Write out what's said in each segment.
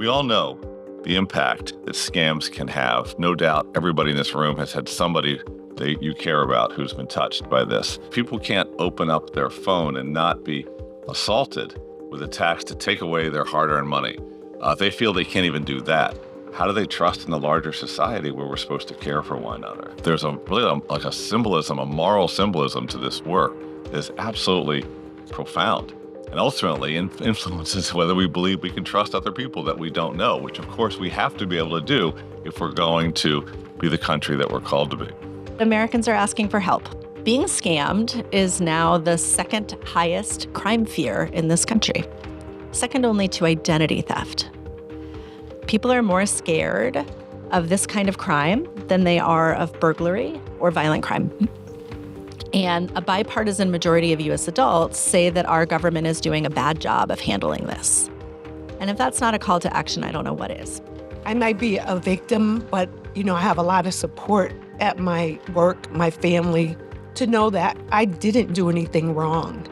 We all know the impact that scams can have. No doubt everybody in this room has had somebody that you care about who's been touched by this. People can't open up their phone and not be assaulted with attacks to take away their hard-earned money. They feel they can't even do that. How do they trust in the larger society where we're supposed to care for one another? There's like a symbolism, a moral symbolism to this work that is absolutely profound and ultimately influences whether we believe we can trust other people that we don't know, which of course we have to be able to do if we're going to be the country that we're called to be. Americans are asking for help. Being scammed is now the second highest crime fear in this country, second only to identity theft. People are more scared of this kind of crime than they are of burglary or violent crime. And a bipartisan majority of U.S. adults say that our government is doing a bad job of handling this. And if that's not a call to action, I don't know what is. I might be a victim, but I have a lot of support at my work, my family, to know that I didn't do anything wrong.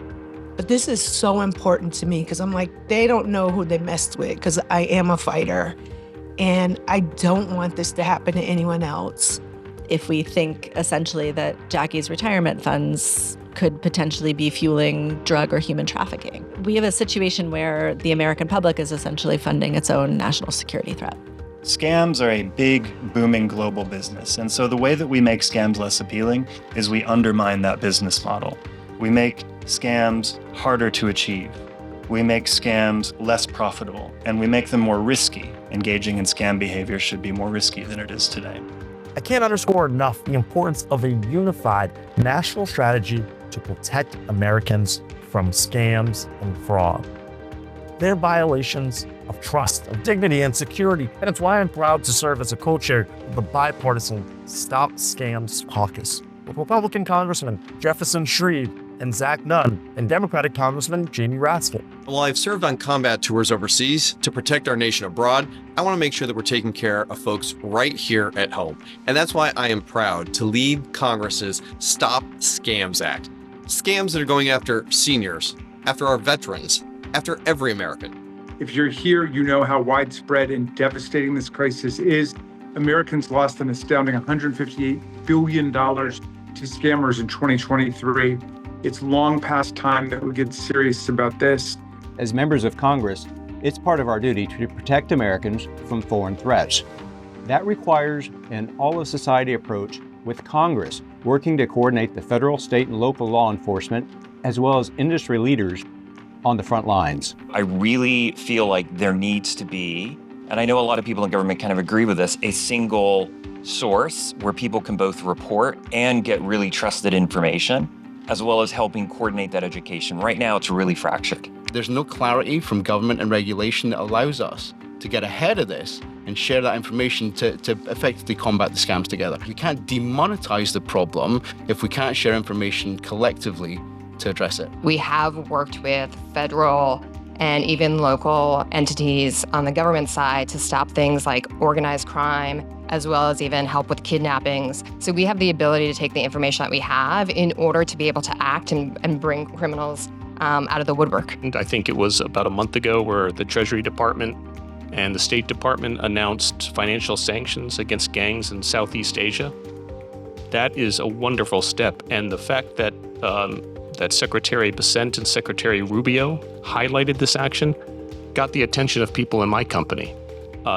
But this is so important to me because I'm like, they don't know who they messed with because I am a fighter and I don't want this to happen to anyone else. If we think essentially that Jackie's retirement funds could potentially be fueling drug or human trafficking, we have a situation where the American public is essentially funding its own national security threat. Scams are a big, booming global business. And so the way that we make scams less appealing is we undermine that business model. We make scams harder to achieve. We make scams less profitable, and we make them more risky. Engaging in scam behavior should be more risky than it is today. I can't underscore enough the importance of a unified national strategy to protect Americans from scams and fraud. They're violations of trust, of dignity, and security. And it's why I'm proud to serve as a co-chair of the bipartisan Stop Scams Caucus with Republican Congressman Jefferson Shreve and Zach Nunn and Democratic Congressman Jamie Raskin. While I've served on combat tours overseas to protect our nation abroad, I want to make sure that we're taking care of folks right here at home. And that's why I am proud to lead Congress's Stop Scams Act. Scams that are going after seniors, after our veterans, after every American. If you're here, you know how widespread and devastating this crisis is. Americans lost an astounding $158 billion to scammers in 2023. It's long past time that we get serious about this. As members of Congress, it's part of our duty to protect Americans from foreign threats. That requires an all-of-society approach with Congress working to coordinate the federal, state, and local law enforcement, as well as industry leaders on the front lines. I really feel like there needs to be, and I know a lot of people in government kind of agree with this, a single source where people can both report and get really trusted information, as well as helping coordinate that education. Right now, it's really fractured. There's no clarity from government and regulation that allows us to get ahead of this and share that information to effectively combat the scams together. We can't demonetize the problem if we can't share information collectively to address it. We have worked with federal and even local entities on the government side to stop things like organized crime, as well as even help with kidnappings. So we have the ability to take the information that we have in order to be able to act and bring criminals out of the woodwork. And I think it was about a month ago where the Treasury Department and the State Department announced financial sanctions against gangs in Southeast Asia. That is a wonderful step. And the fact that that Secretary Bessent and Secretary Rubio highlighted this action got the attention of people in my company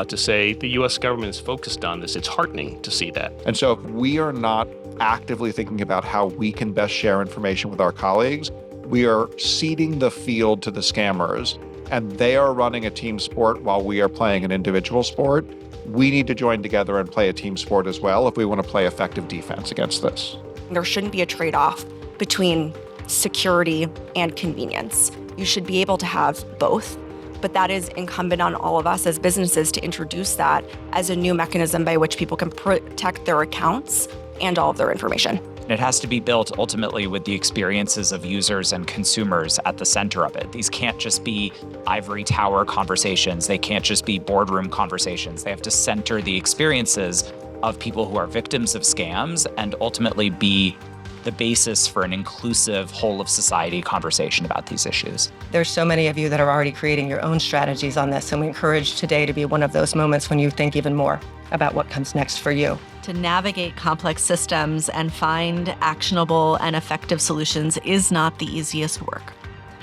to say the U.S. government is focused on this. It's heartening to see that. And so if we are not actively thinking about how we can best share information with our colleagues, we are ceding the field to the scammers, and they are running a team sport while we are playing an individual sport. We need to join together and play a team sport as well if we want to play effective defense against this. There shouldn't be a trade-off between security and convenience. You should be able to have both, but that is incumbent on all of us as businesses to introduce that as a new mechanism by which people can protect their accounts and all of their information. It has to be built ultimately with the experiences of users and consumers at the center of it. These can't just be ivory tower conversations. They can't just be boardroom conversations. They have to center the experiences of people who are victims of scams and ultimately be the basis for an inclusive whole of society conversation about these issues. There's so many of you that are already creating your own strategies on this, and we encourage today to be one of those moments when you think even more about what comes next for you. To navigate complex systems and find actionable and effective solutions is not the easiest work.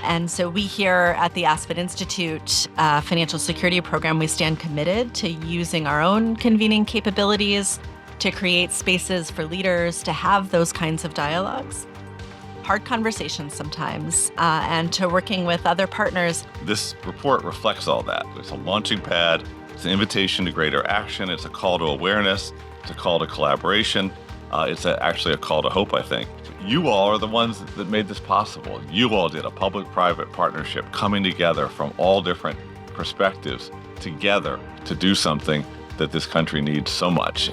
And so we here at the Aspen Institute Financial Security Program, we stand committed to using our own convening capabilities to create spaces for leaders to have those kinds of dialogues, hard conversations sometimes, and to working with other partners. This report reflects all that. It's a launching pad. It's an invitation to greater action. It's a call to awareness. It's a call to collaboration. It's actually a call to hope, I think. You all are the ones that made this possible. You all did a public-private partnership coming together from all different perspectives together to do something that this country needs so much.